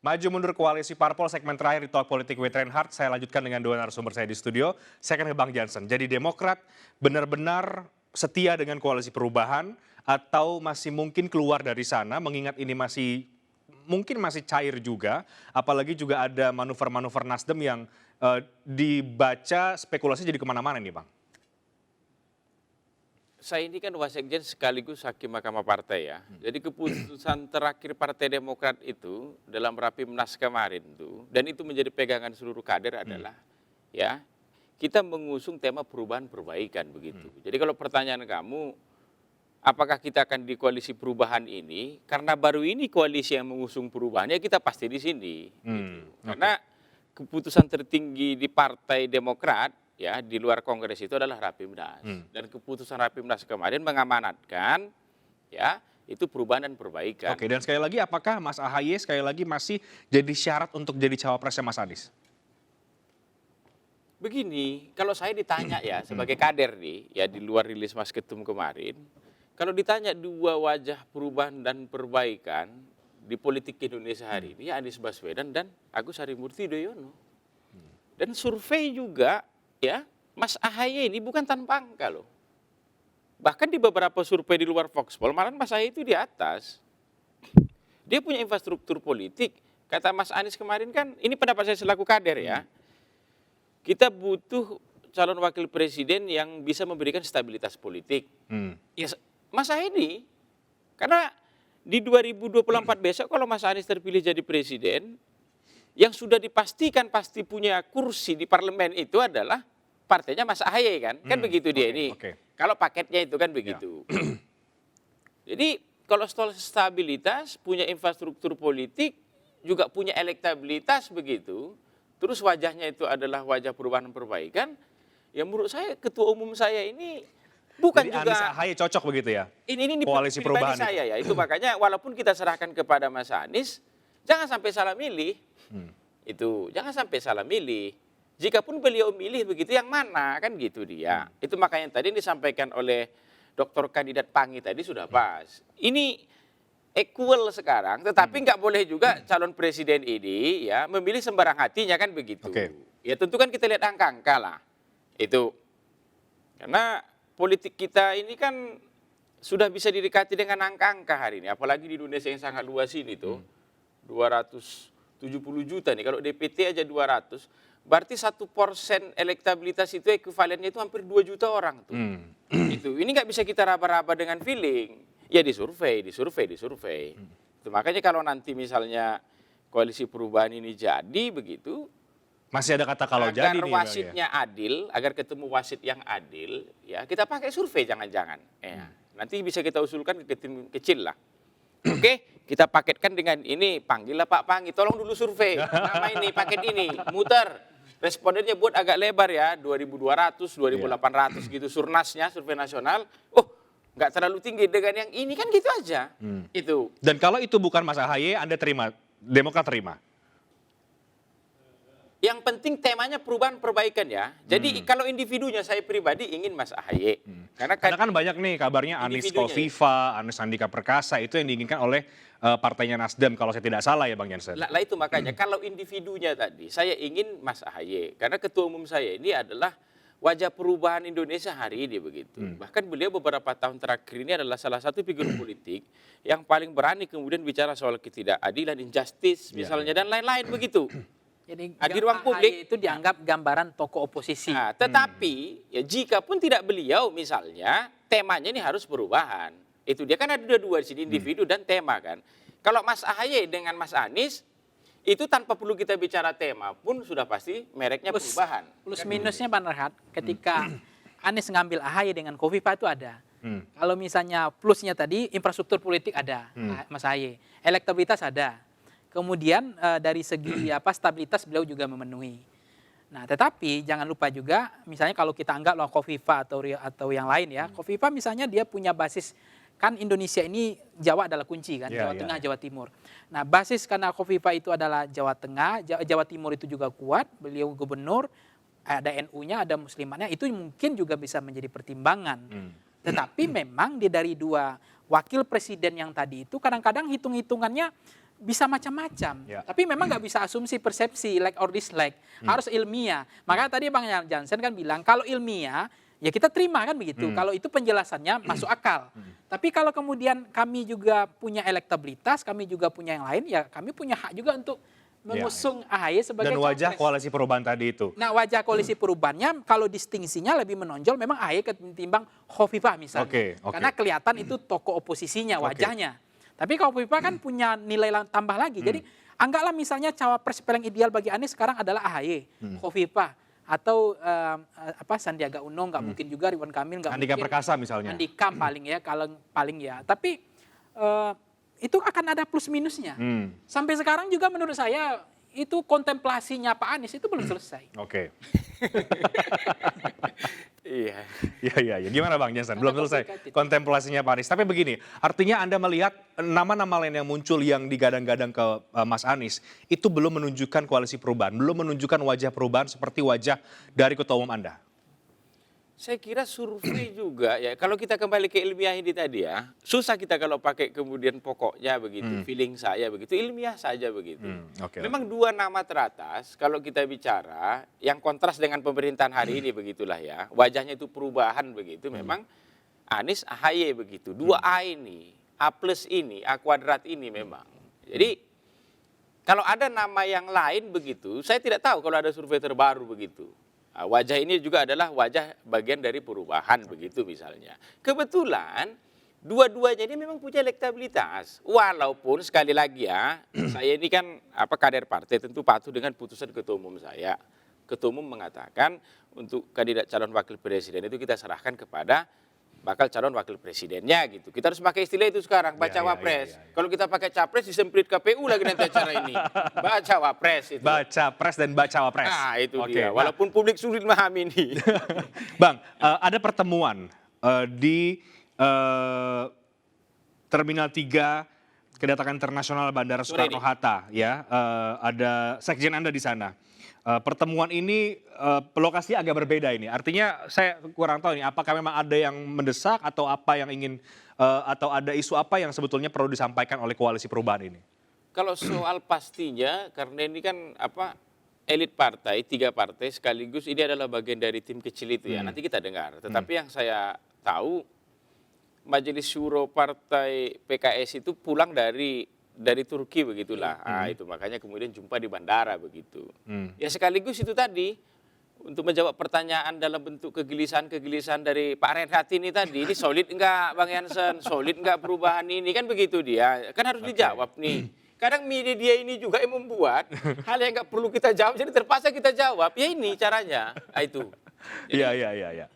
Maju mundur koalisi parpol segmen terakhir di Talk Politik with Reinhardt. Saya lanjutkan dengan dua narasumber saya di studio. Saya akan ke Bang Jansen. Jadi Demokrat benar-benar setia dengan koalisi perubahan atau masih mungkin keluar dari sana mengingat ini mungkin masih cair juga. Apalagi juga ada manuver-manuver Nasdem yang dibaca spekulasi jadi kemana-mana nih Bang. Saya ini kan wasekjen sekaligus hakim Mahkamah Partai ya. Jadi keputusan terakhir Partai Demokrat itu dalam Rapimnas kemarin tuh, dan itu menjadi pegangan seluruh kader adalah ya kita mengusung tema perubahan perbaikan begitu. Jadi kalau pertanyaan kamu, apakah kita akan di koalisi perubahan ini? Karena baru ini koalisi yang mengusung perubahannya kita pasti di sini. Gitu. Karena keputusan tertinggi di Partai Demokrat ya di luar Kongres itu adalah Rapimnas. Dan keputusan Rapimnas kemarin mengamanatkan ya itu perubahan dan perbaikan. Oke, dan sekali lagi apakah Mas AHY sekali lagi masih jadi syarat untuk jadi cawapresnya Mas Anies? Begini, kalau saya ditanya ya sebagai kader nih ya di luar rilis Mas Ketum kemarin, kalau ditanya dua wajah perubahan dan perbaikan di politik Indonesia hari ini, Anies Baswedan dan Agus Harimurti Yudhoyono. Dan survei juga ya, Mas AHY ini bukan tanpa angka loh. Bahkan di beberapa survei di luar Voxpol, malah Mas AHY itu di atas. Dia punya infrastruktur politik. Kata Mas Anies kemarin kan, ini pendapat saya selaku kader ya. Kita butuh calon wakil presiden yang bisa memberikan stabilitas politik. Ya, Mas AHY ini, karena di 2024 besok kalau Mas Anies terpilih jadi presiden, yang sudah dipastikan pasti punya kursi di parlemen itu adalah partainya Mas AHY kan begitu dia ini. Kalau paketnya itu kan begitu. Jadi kalau soal stabilitas, punya infrastruktur politik, juga punya elektabilitas begitu, terus wajahnya itu adalah wajah perubahan dan perbaikan, ya menurut saya ketua umum saya ini bukan jadi juga Anies AHY cocok begitu ya? Ini koalisi perubahan saya ya. Itu makanya walaupun kita serahkan kepada Mas Anies, jangan sampai salah milih. Itu jangan sampai salah milih. Jikapun beliau milih begitu yang mana kan gitu dia. Itu makanya tadi yang disampaikan oleh Dr. Kandidat Panggi tadi sudah pas. Ini equal sekarang, tetapi nggak boleh juga calon presiden ini ya memilih sembarang hatinya kan begitu. Ya tentu kan kita lihat angka-angka lah. Itu karena politik kita ini kan sudah bisa didekati dengan angka-angka hari ini. Apalagi di Indonesia yang sangat luas ini tuh. 270 juta nih, kalau DPT aja 200, berarti 1% elektabilitas itu ekuivalennya itu hampir 2 juta orang tuh. Ini nggak bisa kita raba-raba dengan feeling. Ya disurvei. Itu makanya kalau nanti misalnya koalisi perubahan ini jadi begitu, masih ada kata kalau jadi nih. Agar wasitnya adil, agar ketemu wasit yang adil, ya kita pakai survei jangan-jangan. Ya, nanti bisa kita usulkan ke tim kecil lah. Oke, kita paketkan dengan ini, panggillah Pak Panggi, tolong dulu survei, nama ini, paket ini, muter. Respondennya buat agak lebar ya, 2.200, 2.800 gitu, surnasnya, survei nasional. Oh, nggak terlalu tinggi dengan yang ini kan gitu aja. Itu. Dan kalau itu bukan Mas AHY, Anda terima, Demokrat terima? Yang penting temanya perubahan perbaikan ya. Jadi kalau individunya saya pribadi ingin Mas AHY. Karena kan banyak nih kabarnya Anies Kofifa, Anies Sandika Perkasa itu yang diinginkan oleh partainya Nasdem kalau saya tidak salah ya Bang Jansen. Lah itu makanya kalau individunya tadi saya ingin Mas AHY. Karena ketua umum saya ini adalah wajah perubahan Indonesia hari ini begitu. Bahkan beliau beberapa tahun terakhir ini adalah salah satu figur politik yang paling berani kemudian bicara soal ketidakadilan, injustice misalnya dan lain-lain begitu. Jadi di ruang publik itu dianggap gambaran tokoh oposisi. Nah, tetapi ya jika pun tidak beliau misalnya temanya ini harus perubahan. Itu dia kan ada dua di sini individu dan tema kan. Kalau Mas AHY dengan Mas Anies itu tanpa perlu kita bicara tema pun sudah pasti mereknya perubahan. Plus minusnya Pak Nerhat ketika Anies ngambil AHY dengan Kofifa itu ada. Kalau misalnya plusnya tadi infrastruktur politik ada Mas AHY, elektabilitas ada. Kemudian dari segi stabilitas beliau juga memenuhi. Nah, tetapi jangan lupa juga misalnya kalau kita anggap loh Kofifa atau yang lain ya. Kofifa misalnya dia punya basis kan Indonesia ini Jawa adalah kunci kan, Jawa Tengah, Jawa Timur. Nah, basis karena Kofifa itu adalah Jawa Tengah, Jawa Timur itu juga kuat, beliau gubernur, ada NU-nya, ada muslimannya, itu mungkin juga bisa menjadi pertimbangan. Tetapi memang dari dua wakil presiden yang tadi itu kadang-kadang hitung-hitungannya bisa macam-macam. Ya. Tapi memang nggak bisa asumsi persepsi like or dislike. Harus ilmiah. Makanya tadi Bang Jansen kan bilang kalau ilmiah ya kita terima kan begitu. Kalau itu penjelasannya masuk akal. Tapi kalau kemudian kami juga punya elektabilitas, kami juga punya yang lain, ya kami punya hak juga untuk mengusung AHY sebagai Dan wajah capres. koalisi perubahan tadi itu. Nah, wajah koalisi perubahannya kalau distingsinya lebih menonjol memang AHY ketimbang Khofifah misalnya. Oke. Karena kelihatan itu tokoh oposisinya wajahnya. Tapi kalau Khofifah kan punya nilai tambah lagi. Jadi anggaplah misalnya cawapres paling ideal bagi Anies sekarang adalah AHY, Khofifah atau Sandiaga Uno, nggak mungkin juga Ridwan Kamil, nggak Andika mungkin. Perkasa misalnya. Andika paling ya, kalau paling ya. Tapi itu akan ada plus minusnya. Sampai sekarang juga menurut saya itu kontemplasinya Pak Anies itu belum selesai. Oke. Iya. Iya. Gimana Bang Jansen? Belum selesai complicated. kontemplasinya Pak Anies. Tapi begini, artinya Anda melihat nama-nama lain yang muncul yang digadang-gadang ke Mas Anies itu belum menunjukkan koalisi perubahan, belum menunjukkan wajah perubahan seperti wajah dari Ketua Umum Anda. Saya kira survei juga ya. Kalau kita kembali ke ilmiah ini tadi ya, susah kita kalau pakai kemudian pokoknya begitu, feeling saya begitu, ilmiah saja begitu. Oke. Memang dua nama teratas kalau kita bicara yang kontras dengan pemerintahan hari ini begitulah ya. Wajahnya itu perubahan begitu. Memang Anies AHY begitu. Dua A ini, A plus ini, A kuadrat ini memang. Jadi kalau ada nama yang lain begitu, saya tidak tahu kalau ada survei terbaru begitu. Wajah ini juga adalah wajah bagian dari perubahan begitu misalnya. Kebetulan dua-duanya ini memang punya elektabilitas. Walaupun sekali lagi ya, saya ini kan kader partai tentu patuh dengan putusan Ketua Umum saya. Ketua Umum mengatakan untuk kandidat calon wakil presiden itu kita serahkan kepada bakal calon wakil presidennya gitu. Kita harus pakai istilah itu sekarang, baca wapres. Kalau kita pakai capres disemprit KPU lagi nanti acara ini. Baca wapres itu. Baca pres dan baca wapres. Nah itu Oke, dia. Walaupun publik sulit memahami ini. Bang, ada pertemuan di Terminal 3 Kedatangan Internasional Bandara Soekarno-Hatta, ya. Ada sekjen Anda di sana. Pertemuan ini lokasinya agak berbeda ini. Artinya saya kurang tahu ini apakah memang ada yang mendesak atau apa yang ingin atau ada isu apa yang sebetulnya perlu disampaikan oleh koalisi perubahan ini? Kalau soal pastinya karena ini kan elit partai, 3 partai sekaligus ini adalah bagian dari tim kecil itu ya. Nanti kita dengar. Tetapi yang saya tahu Majelis Syuro Partai PKS itu pulang dari Turki begitulah. Itu makanya kemudian jumpa di bandara begitu. Ya sekaligus itu tadi untuk menjawab pertanyaan dalam bentuk kegelisahan dari Pak Reinhardt ini tadi, ini solid enggak Bang Jansen, solid enggak perubahan ini, kan begitu dia. Kan harus dijawab nih. Kadang media ini juga yang membuat hal yang enggak perlu kita jawab, jadi terpaksa kita jawab. Ya ini caranya. Itu. Iya.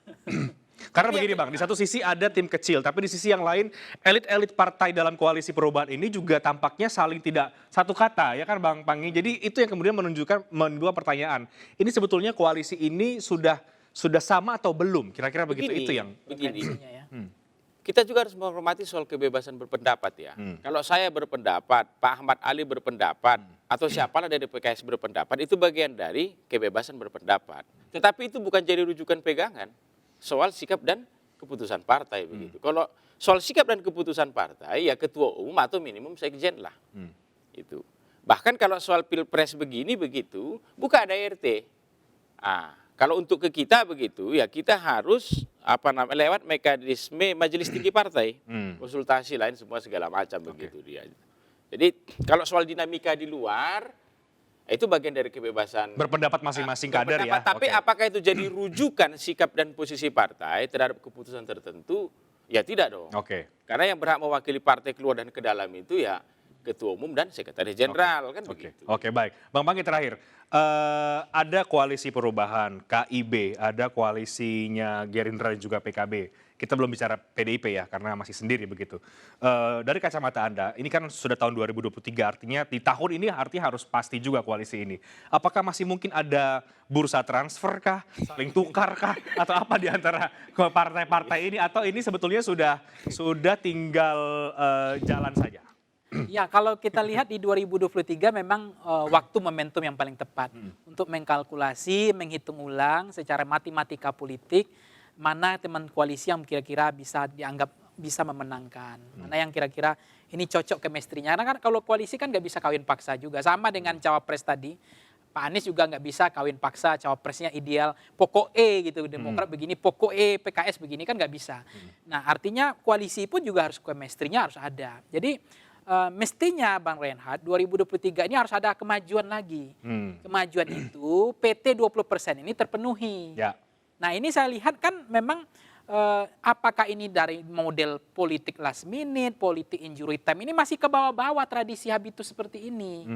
Karena begini Bang, di satu sisi ada tim kecil, tapi di sisi yang lain elit-elit partai dalam koalisi perubahan ini juga tampaknya saling tidak satu kata, ya kan Bang Panggi. Jadi itu yang kemudian menimbulkan pertanyaan. Ini sebetulnya koalisi ini sudah sama atau belum? Kira-kira begitu itu yang. Begini. Ya. Kita juga harus menghormati soal kebebasan berpendapat ya. Kalau saya berpendapat, Pak Ahmad Ali berpendapat, atau siapalah dari PKS berpendapat, itu bagian dari kebebasan berpendapat. Tetapi itu bukan jadi rujukan pegangan soal sikap dan keputusan partai begitu. Kalau soal sikap dan keputusan partai, ya ketua umum atau minimum sekjen lah. Itu. Bahkan kalau soal pilpres begini begitu, bukan ada RT. Kalau untuk ke kita begitu, ya kita harus lewat mekanisme majelis tinggi partai, konsultasi lain semua segala macam begitu dia. Jadi kalau soal dinamika di luar, itu bagian dari kebebasan Berpendapat masing-masing kader ya. Tapi apakah itu jadi rujukan sikap dan posisi partai terhadap keputusan tertentu? Ya tidak dong. Karena yang berhak mewakili partai keluar dan ke dalam itu ya ketua umum dan sekretaris jenderal kan begitu. Oke, baik. Bang Panggi terakhir. Ada koalisi perubahan, KIB, ada koalisinya Gerindra dan juga PKB. Kita belum bicara PDIP ya, karena masih sendiri begitu. Dari kacamata Anda, ini kan sudah tahun 2023, artinya di tahun ini artinya harus pasti juga koalisi ini. Apakah masih mungkin ada bursa transfer kah, saling tukar kah, atau apa di antara partai-partai ini, atau ini sebetulnya sudah tinggal jalan saja? Ya, kalau kita lihat di 2023 memang waktu momentum yang paling tepat untuk mengkalkulasi, menghitung ulang secara matematika politik mana teman koalisi yang kira-kira bisa dianggap bisa memenangkan, mana yang kira-kira ini cocok chemistry-nya. Karena kan kalau koalisi kan nggak bisa kawin paksa juga, sama dengan cawapres tadi. Pak Anies juga nggak bisa kawin paksa cawapresnya ideal pokok E gitu, Demokrat begini, pokok E PKS begini, kan nggak bisa. Nah artinya koalisi pun juga harus chemistry-nya harus ada. Jadi mestinya Bang Reinhardt 2023 ini harus ada kemajuan lagi. Kemajuan itu PT 20% ini terpenuhi. Ya. Nah ini saya lihat kan memang apakah ini dari model politik last minute, politik injury time, ini masih ke bawah-bawah tradisi habitus seperti ini.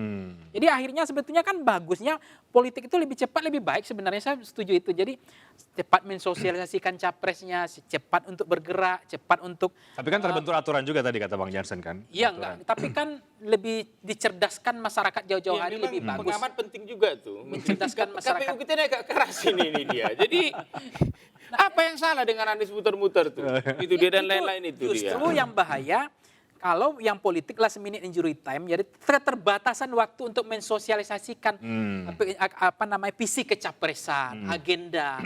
Jadi akhirnya sebetulnya kan bagusnya politik itu lebih cepat, lebih baik, sebenarnya saya setuju itu. Jadi cepat mensosialisasikan capresnya, cepat untuk bergerak, cepat untuk... Tapi kan terbentur aturan juga tadi kata Bang Jansen kan? Iya Aturan. enggak, tapi kan lebih dicerdaskan masyarakat jauh-jauh hari lebih bagus. Pengamat penting juga tuh. Mencerdaskan masyarakat. KPU kita ini agak keras ini dia. Jadi apa yang salah dengan Anies muter-muter tuh? Itu dia dan lain-lain itu dia. Justru yang bahaya kalau yang politik last minute injury time, jadi keterbatasan waktu untuk mensosialisasikan apa namanya visi kecapresan, agenda,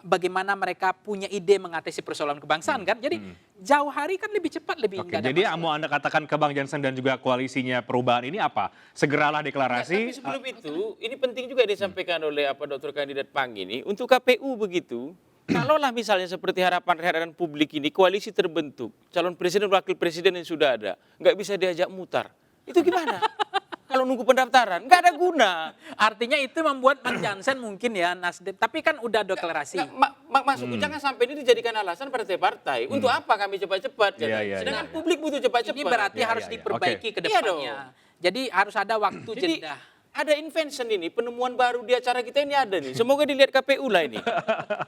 bagaimana mereka punya ide mengatasi persoalan kebangsaan kan. Jadi jauh hari kan lebih cepat, lebih Oke, nggak ada jadi masalah. mau Anda katakan ke Bang Jansen dan juga koalisinya perubahan ini apa? Segeralah Tapi deklarasi. sebelum itu, ini penting juga disampaikan oleh dokter kandidat Pang ini. Untuk KPU begitu, kalaulah misalnya seperti harapan publik ini, koalisi terbentuk, calon presiden, wakil presiden yang sudah ada, nggak bisa diajak mutar. Itu gimana? Kalau nunggu pendaftaran, nggak ada guna. Artinya itu membuat Bang Jansen mungkin ya Nasdem, tapi kan udah deklarasi. Maksudku jangan sampai ini dijadikan alasan partai-partai. Untuk apa kami cepat-cepat? Iya, iya, Sedangkan iya. publik butuh cepat-cepat. Ini berarti Ya, harus ya, ya. diperbaiki Oke. ke Iya depannya. Jadi harus ada waktu Jadi jeda. ada invention ini, penemuan baru di acara kita ini ada nih. Semoga dilihat KPU lah ini.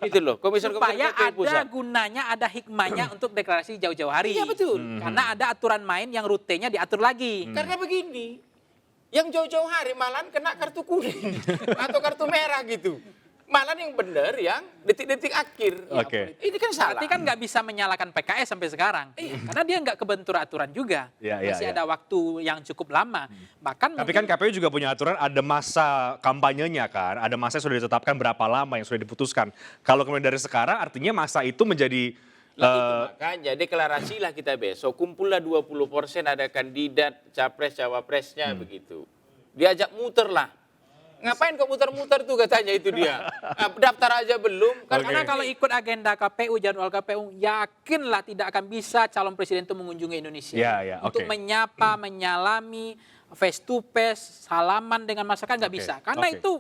Itu loh, komisioner Supaya KPU ada pusat. gunanya, ada hikmahnya untuk deklarasi jauh-jauh hari. Iya betul. Karena ada aturan main yang rutenya diatur lagi. Karena begini, yang jauh-jauh hari malah kena kartu kuning atau kartu merah gitu. Malah yang benar yang detik-detik akhir. Oke. Ini kan salah. Berarti kan nggak bisa menyalahkan PKS sampai sekarang. Karena dia nggak kebentur aturan juga. Iya, iya, Masih iya. ada waktu yang cukup lama. Bahkan Tapi kan KPU juga punya aturan ada masa kampanyenya kan, ada masa yang sudah ditetapkan berapa lama yang sudah diputuskan. Kalau kemudian dari sekarang artinya masa itu menjadi Makanya deklarasilah kita besok, kumpullah 20% ada kandidat, capres, cawapresnya begitu. Diajak muter lah. Ngapain kok muter-muter tuh katanya itu dia. Daftar aja belum. Karena kalau ikut agenda KPU, jadwal KPU, yakinlah tidak akan bisa calon presiden itu mengunjungi Indonesia. Ya, ya, Untuk oke. menyapa, menyalami, face to face, salaman dengan masyarakat nggak Oke, bisa. Karena oke. itu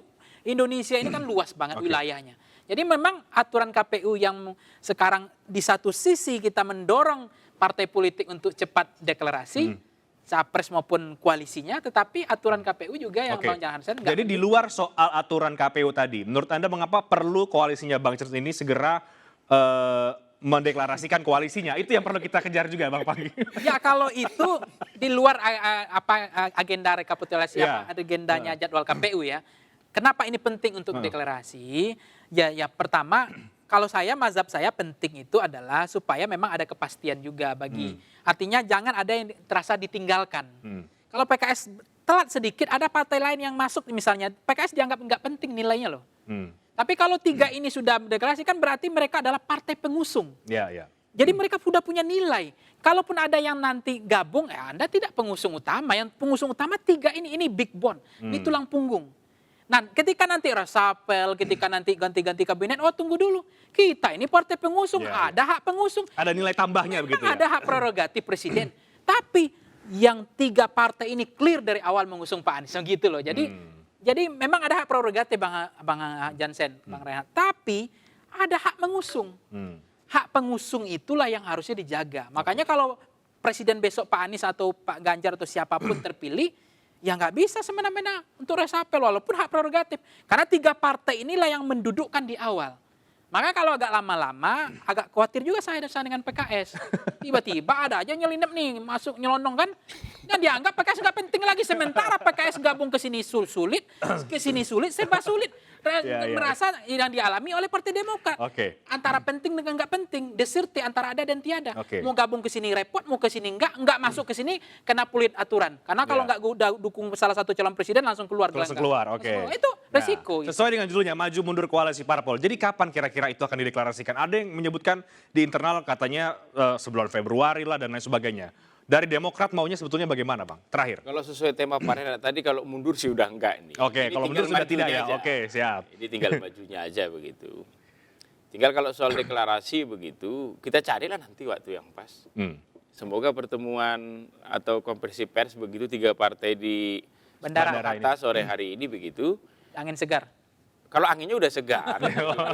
Indonesia ini kan luas banget Oke. wilayahnya. Jadi memang aturan KPU yang sekarang di satu sisi kita mendorong partai politik untuk cepat deklarasi, capres maupun koalisinya, tetapi aturan KPU juga yang Oke. Bang Jansen nggak Jadi di luar soal aturan KPU tadi, menurut Anda mengapa perlu koalisinya Bang Jansen ini segera mendeklarasikan koalisinya? Itu yang perlu kita kejar juga Bang Panggi. Ya kalau itu di luar agenda rekapitulasi, Ya. agendanya jadwal KPU ya. Kenapa ini penting untuk deklarasi? Ya pertama, kalau mazhab saya penting itu adalah supaya memang ada kepastian juga bagi. Artinya jangan ada yang terasa ditinggalkan. Kalau PKS telat sedikit, ada partai lain yang masuk misalnya. PKS dianggap nggak penting nilainya loh. Tapi kalau tiga ini sudah mendeklarasi kan berarti mereka adalah partai pengusung. Ya, ya. Jadi mereka sudah punya nilai. Kalaupun ada yang nanti gabung, Anda tidak pengusung utama. Yang pengusung utama tiga ini big bone, ini tulang punggung. Nah, ketika nanti resapel, ketika nanti ganti-ganti kabinet, tunggu dulu. Kita ini partai pengusung, Ya, ya. ada hak pengusung. Ada nilai tambahnya begitu ya? Ada hak prerogatif presiden. Tapi yang tiga partai ini clear dari awal mengusung Pak Anies, gitu loh. Jadi memang ada hak prerogatif Bang Jansen, Bang Rehat. Tapi ada hak mengusung. Hak pengusung itulah yang harusnya dijaga. Makanya kalau presiden besok Pak Anies atau Pak Ganjar atau siapapun terpilih, ya nggak bisa semena-mena untuk resapel walaupun hak prerogatif. Karena tiga partai inilah yang mendudukkan di awal. Maka kalau agak lama-lama, agak khawatir juga saya dengan PKS. Tiba-tiba ada aja nyelinap nih, masuk nyelonong kan. Dan dianggap PKS nggak penting lagi. Sementara PKS gabung ke sini sulit, ke sini sulit, serba sulit. Ya, ya. merasa yang dialami oleh Partai Demokrat. Oke. Antara penting dengan nggak penting, deserti antara ada dan tiada. Oke. Mau gabung ke sini repot, mau ke sini nggak masuk ke sini kena pelit aturan. Karena kalau Ya. nggak dukung salah satu calon presiden langsung keluar. Langsung keluar, oke. Itu resiko. Nah, sesuai dengan judulnya, maju mundur koalisi parpol. Jadi kapan kira-kira itu akan dideklarasikan? Ada yang menyebutkan di internal katanya sebelum Februari lah dan lain sebagainya. Dari Demokrat maunya sebetulnya bagaimana, Bang? Terakhir. Kalau sesuai tema Pak Renat tadi, kalau mundur sih udah enggak ini. Oke, Ini kalau tinggal mundur sudah tidak majunya ya. aja. Oke, siap. Ini tinggal majunya aja begitu. Tinggal kalau soal deklarasi begitu, kita carilah nanti waktu yang pas. Semoga pertemuan atau konferensi pers begitu 3 partai di Bandara Jakarta sore hari ini begitu. Angin segar. Kalau anginnya udah segar,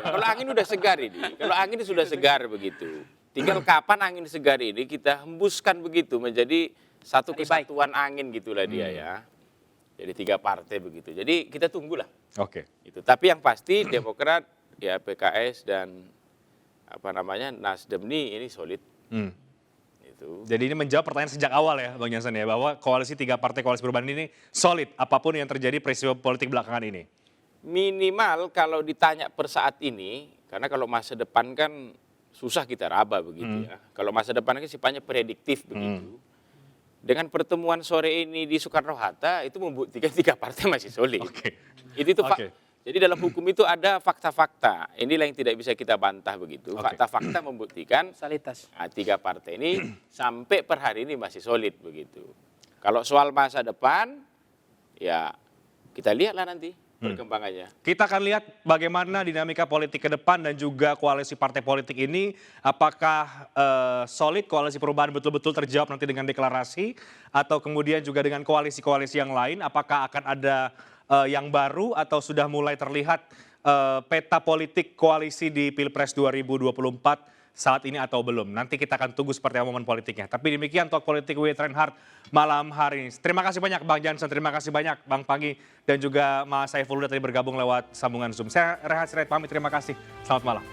kalau angin udah segar ini, kalau angin sudah segar begitu. Tinggal kapan angin segar ini kita hembuskan begitu menjadi satu Hari baik. kesatuan angin gitulah dia ya. Jadi 3 partai begitu. Jadi kita tunggulah. Oke. Itu. Tapi yang pasti Demokrat, ya PKS dan Nasdem ini solid. Itu. Jadi ini menjawab pertanyaan sejak awal ya, Bang Jansen ya, bahwa koalisi 3 partai koalisi perubahan ini solid apapun yang terjadi peristiwa politik belakangan ini. Minimal kalau ditanya per saat ini, karena kalau masa depan kan susah kita raba begitu ya. Kalau masa depan kan sifatnya prediktif begitu. Dengan pertemuan sore ini di Soekarno-Hatta itu membuktikan 3 partai masih solid. Oke. Itu Oke. Jadi dalam hukum itu ada fakta-fakta. Inilah yang tidak bisa kita bantah begitu. Oke. Fakta-fakta membuktikan Salitas. 3 partai ini sampai per hari ini masih solid begitu. Kalau soal masa depan, ya kita lihatlah nanti perkembangannya. Kita akan lihat bagaimana dinamika politik ke depan dan juga koalisi partai politik ini. Apakah solid koalisi perubahan betul-betul terjawab nanti dengan deklarasi atau kemudian juga dengan koalisi-koalisi yang lain. Apakah akan ada yang baru atau sudah mulai terlihat peta politik koalisi di Pilpres 2024 saat ini atau belum. Nanti kita akan tunggu seperti apa momen politiknya. Tapi demikian Talk Politik with Reinhardt malam hari ini. Terima kasih banyak Bang Jansen, terima kasih banyak Bang Panggi dan juga Mas Saiful Huda tadi bergabung lewat sambungan Zoom. Saya Rehat Sirait pamit, terima kasih. Selamat malam.